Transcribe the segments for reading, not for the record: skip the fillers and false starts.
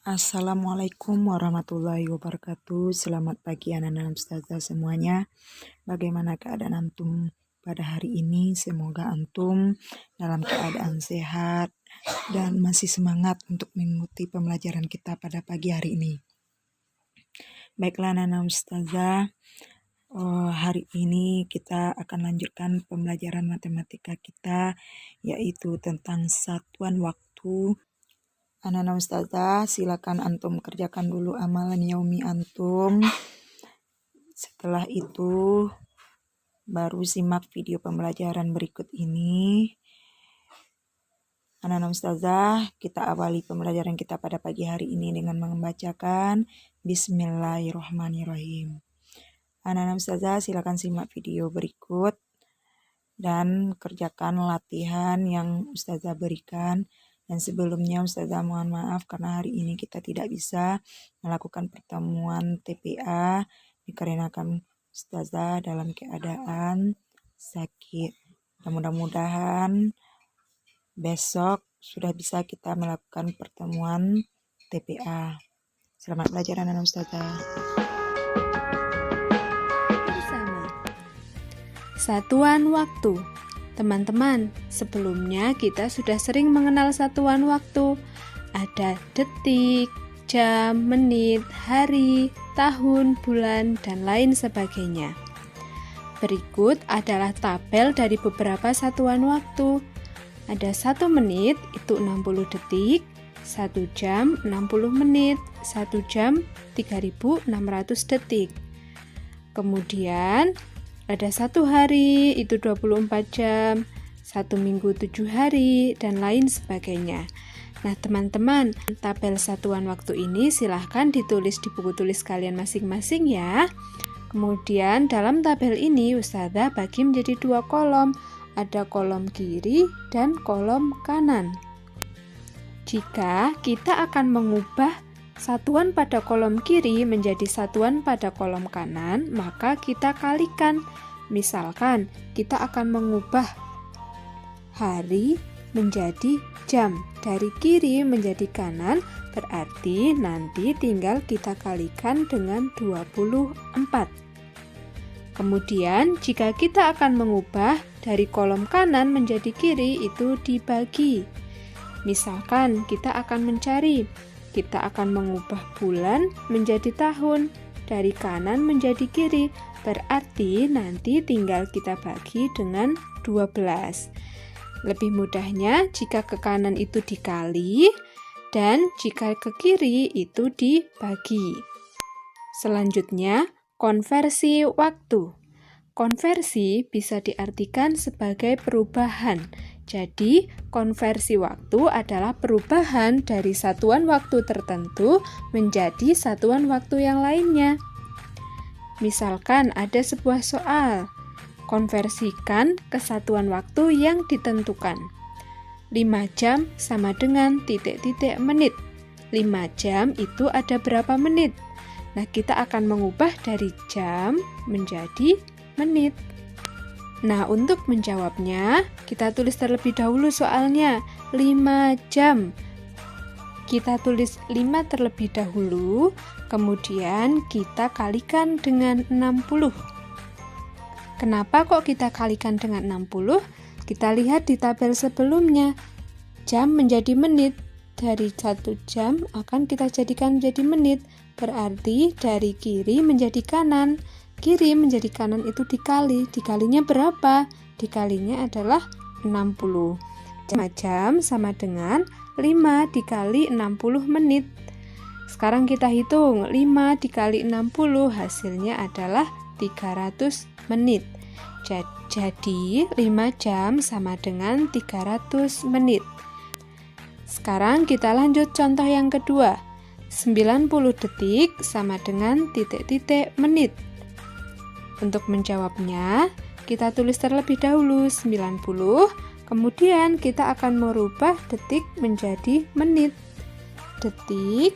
Assalamualaikum warahmatullahi wabarakatuh. Selamat pagi anak-anak ustazah semuanya. Bagaimana keadaan antum pada hari ini? Semoga antum dalam keadaan sehat dan masih semangat untuk mengikuti pembelajaran kita pada pagi hari ini. Baiklah anak-anak ustazah, hari ini kita akan lanjutkan pembelajaran matematika kita, yaitu tentang satuan waktu. Anak-anak ustazah, silakan antum kerjakan dulu amalan yaumi antum. Setelah itu baru simak video pembelajaran berikut ini. Anak-anak ustazah, kita awali pembelajaran kita pada pagi hari ini dengan membacakan Bismillahirrahmanirrahim. Anak-anak ustazah, silakan simak video berikut dan kerjakan latihan yang ustazah berikan. Dan sebelumnya ustazah mohon maaf karena hari ini kita tidak bisa melakukan pertemuan TPA dikarenakan ustazah dalam keadaan sakit. Dan mudah-mudahan besok sudah bisa kita melakukan pertemuan TPA. Selamat belajar anak-anak ustazah. Bersama satuan waktu. Teman-teman, sebelumnya kita sudah sering mengenal satuan waktu. Ada detik, jam, menit, hari, tahun, bulan, dan lain sebagainya. Berikut adalah tabel dari beberapa satuan waktu. Ada 1 menit itu 60 detik, 1 jam 60 menit, 1 jam 3600 detik. Kemudian ada 1 hari itu 24 jam, 1 minggu 7 hari, dan lain sebagainya. Nah teman-teman, tabel satuan waktu ini silahkan ditulis di buku tulis kalian masing-masing ya. Kemudian dalam tabel ini ustazah bagi menjadi 2 kolom. Ada kolom kiri dan kolom kanan. Jika kita akan mengubah satuan pada kolom kiri menjadi satuan pada kolom kanan, maka kita kalikan. Misalkan kita akan mengubah hari menjadi jam, dari kiri menjadi kanan, berarti nanti tinggal kita kalikan dengan 24. Kemudian jika kita akan mengubah dari kolom kanan menjadi kiri, itu dibagi. Misalkan kita akan mengubah bulan menjadi tahun, dari kanan menjadi kiri, berarti nanti tinggal kita bagi dengan 12. Lebih mudahnya jika ke kanan itu dikali dan jika ke kiri itu dibagi. Selanjutnya, konversi waktu. Konversi bisa diartikan sebagai perubahan. Jadi, konversi waktu adalah perubahan dari satuan waktu tertentu menjadi satuan waktu yang lainnya. Misalkan ada sebuah soal, konversikan ke satuan waktu yang ditentukan. 5 jam sama dengan titik-titik menit. 5 jam itu ada berapa menit? Nah, kita akan mengubah dari jam menjadi menit. Nah, untuk menjawabnya, kita tulis terlebih dahulu soalnya. 5 jam. Kita tulis 5 terlebih dahulu, kemudian kita kalikan dengan 60. Kenapa kok kita kalikan dengan 60? Kita lihat di tabel sebelumnya. Jam menjadi menit. Dari 1 jam akan kita jadikan menjadi menit. Berarti dari kiri menjadi kanan. Kiri menjadi kanan itu dikali. Dikalinya berapa? Dikalinya adalah 60. 5 jam sama dengan 5 dikali 60 menit. Sekarang kita hitung 5 dikali 60, hasilnya adalah 300 menit. Jadi 5 jam sama dengan 300 menit. Sekarang kita lanjut contoh yang kedua. 90 detik sama dengan titik-titik menit. Untuk menjawabnya, kita tulis terlebih dahulu 90. Kemudian kita akan merubah detik menjadi menit. Detik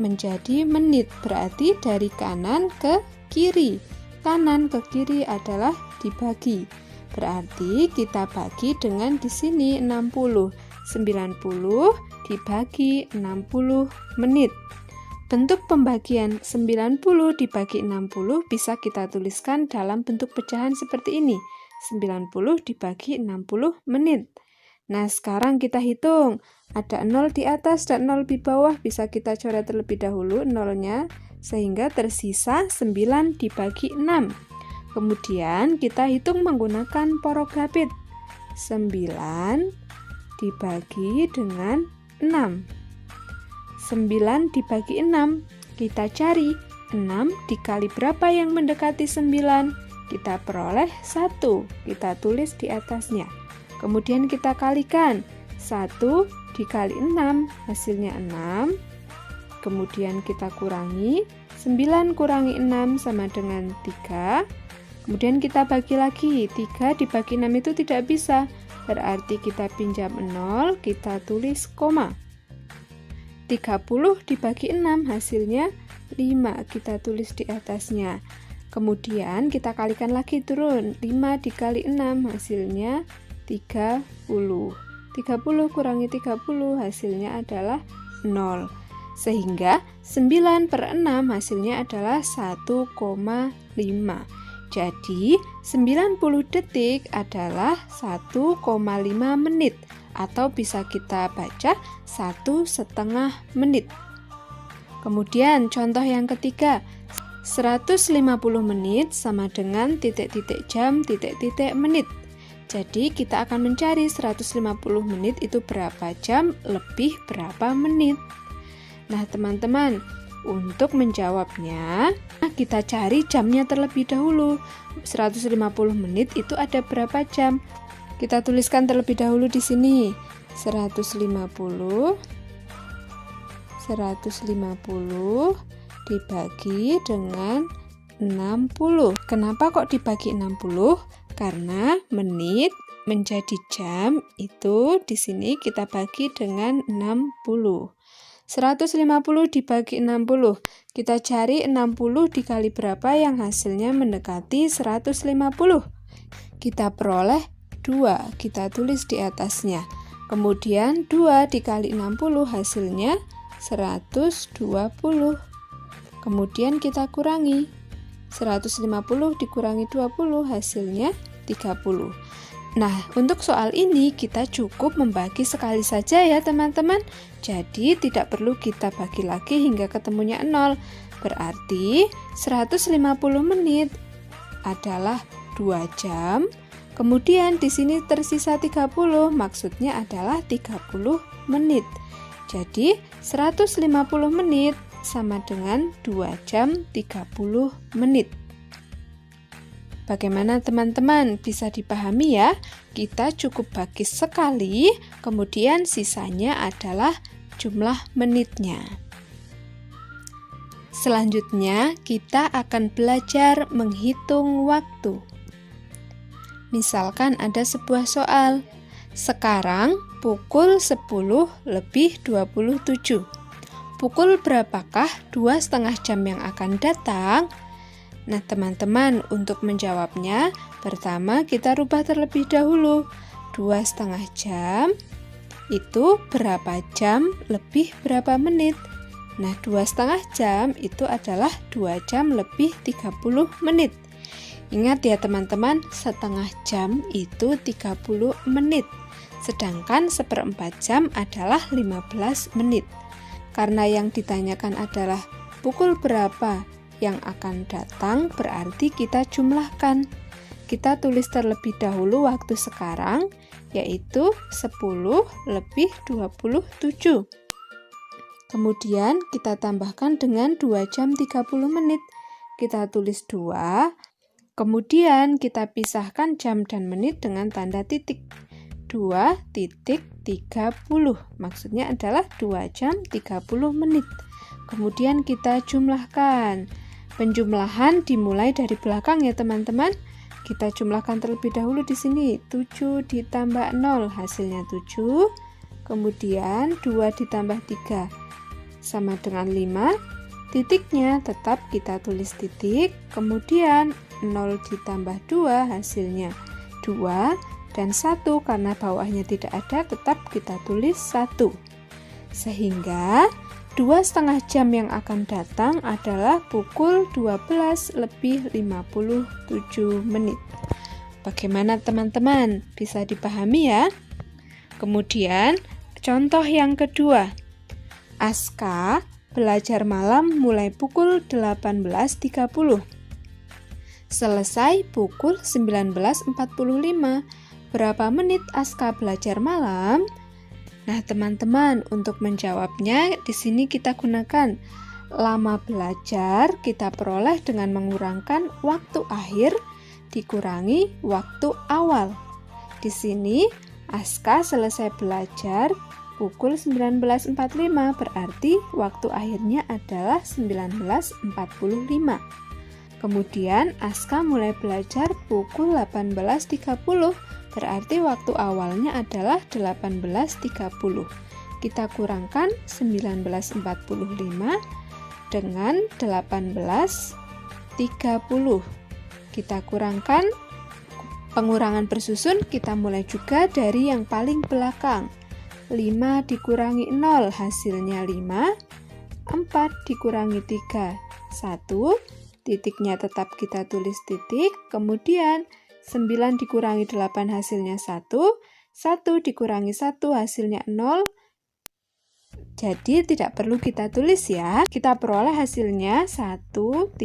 menjadi menit, berarti dari kanan ke kiri. Kanan ke kiri adalah dibagi. Berarti kita bagi dengan di sini 60. 90 dibagi 60 menit. Bentuk pembagian 90 dibagi 60 bisa kita tuliskan dalam bentuk pecahan seperti ini. 90 dibagi 60 menit. Nah, sekarang kita hitung. Ada 0 di atas dan 0 di bawah, bisa kita coret terlebih dahulu nolnya, sehingga tersisa 9 dibagi 6. Kemudian kita hitung menggunakan porogapit. 9 dibagi dengan 6. 9 dibagi 6, kita cari 6 dikali berapa yang mendekati 9, kita peroleh 1, kita tulis di atasnya. Kemudian kita kalikan, 1 dikali 6, hasilnya 6. Kemudian kita kurangi, 9 kurangi 6 sama dengan 3. Kemudian kita bagi lagi, 3 dibagi 6 itu tidak bisa, berarti kita pinjam 0, kita tulis koma. 30 dibagi 6 hasilnya 5, kita tulis di atasnya. Kemudian kita kalikan lagi turun, 5 dikali 6 hasilnya 30. 30 kurangi 30 hasilnya adalah 0. Sehingga 9/6 hasilnya adalah 1,5. Jadi 90 detik adalah 1,5 menit. Atau bisa kita baca 1,5 menit. Kemudian contoh yang ketiga, 150 menit sama dengan titik-titik jam, titik-titik menit. Jadi kita akan mencari 150 menit itu berapa jam lebih berapa menit. Nah teman-teman, untuk menjawabnya kita cari jamnya terlebih dahulu. 150 menit itu ada berapa jam? Kita tuliskan terlebih dahulu di sini. 150 dibagi dengan 60. Kenapa kok dibagi 60? Karena menit menjadi jam itu di sini kita bagi dengan 60. 150 dibagi 60. Kita cari 60 dikali berapa yang hasilnya mendekati 150. Kita peroleh 2, kita tulis di atasnya. Kemudian 2 dikali 60 hasilnya 120. Kemudian kita kurangi. 150 dikurangi 20 hasilnya 30. Nah, untuk soal ini kita cukup membagi sekali saja ya teman-teman. Jadi tidak perlu kita bagi lagi hingga ketemunya 0. Berarti 150 menit adalah 2 jam. Kemudian di sini tersisa 30, maksudnya adalah 30 menit. Jadi 150 menit sama dengan 2 jam 30 menit. Bagaimana teman-teman? Bisa dipahami ya? Kita cukup bagi sekali, kemudian sisanya adalah jumlah menitnya. Selanjutnya kita akan belajar menghitung waktu. Misalkan ada sebuah soal, sekarang pukul 10:27. Pukul berapakah 2,5 jam yang akan datang? Nah teman-teman, untuk menjawabnya, pertama kita rubah terlebih dahulu. 2,5 jam itu berapa jam lebih berapa menit? Nah 2,5 jam itu adalah 2 jam lebih 30 menit. Ingat ya teman-teman, setengah jam itu 30 menit. Sedangkan 1/4 jam adalah 15 menit. Karena yang ditanyakan adalah pukul berapa yang akan datang, berarti kita jumlahkan. Kita tulis terlebih dahulu waktu sekarang, yaitu 10:27. Kemudian kita tambahkan dengan 2 jam 30 menit. Kita tulis 2. Kemudian kita pisahkan jam dan menit dengan tanda titik. 2.30. Maksudnya adalah 2 jam 30 menit. Kemudian kita jumlahkan. Penjumlahan dimulai dari belakang ya teman-teman. Kita jumlahkan terlebih dahulu di sini. 7 ditambah 0 hasilnya 7. Kemudian 2 ditambah 3 sama dengan 5. Titiknya tetap kita tulis titik. Kemudian 0 ditambah 2 hasilnya 2. Dan 1 karena bawahnya tidak ada tetap kita tulis 1. Sehingga 2,5 jam yang akan datang adalah pukul 12 lebih 57 menit. Bagaimana teman-teman? Bisa dipahami ya? Kemudian, contoh yang kedua. Aska belajar malam mulai pukul 18.30. Selesai pukul 19.45. Berapa menit Aska belajar malam? Nah, teman-teman, untuk menjawabnya di sini kita gunakan lama belajar kita peroleh dengan mengurangkan waktu akhir dikurangi waktu awal. Di sini Aska selesai belajar pukul 19.45, berarti waktu akhirnya adalah 19.45. Kemudian Aska mulai belajar pukul 18.30, berarti waktu awalnya adalah 18.30. Kita kurangkan 19.45 dengan 18.30. Kita kurangkan, pengurangan bersusun kita mulai juga dari yang paling belakang. 5 dikurangi 0 hasilnya 5. 4 dikurangi 3, 1. Titiknya tetap kita tulis titik. Kemudian 9 dikurangi 8 hasilnya 1. 1 dikurangi 1 hasilnya 0. Jadi tidak perlu kita tulis ya. Kita peroleh hasilnya 1.15.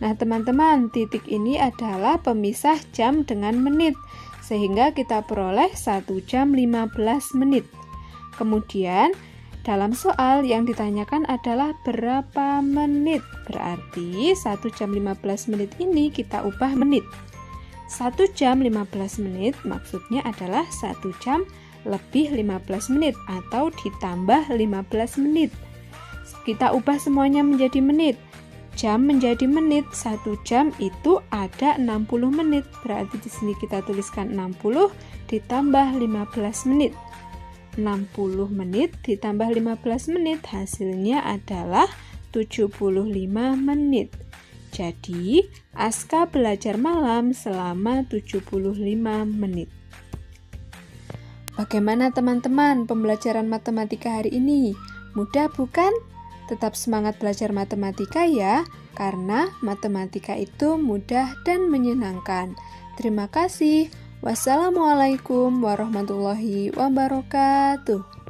Nah, teman-teman, titik ini adalah pemisah jam dengan menit, sehingga kita peroleh 1 jam 15 menit. Kemudian, dalam soal yang ditanyakan adalah berapa menit. Berarti 1 jam 15 menit ini kita ubah menit. 1 jam 15 menit maksudnya adalah 1 jam lebih 15 menit atau ditambah 15 menit. Kita ubah semuanya menjadi menit. Jam menjadi menit, 1 jam itu ada 60 menit. Berarti di sini kita tuliskan 60 ditambah 15 menit. 60 menit ditambah 15 menit hasilnya adalah 75 menit. Jadi, Aska belajar malam selama 75 menit. Bagaimana teman-teman pembelajaran matematika hari ini? Mudah bukan? Tetap semangat belajar matematika ya, karena matematika itu mudah dan menyenangkan. Terima kasih. Wassalamualaikum warahmatullahi wabarakatuh.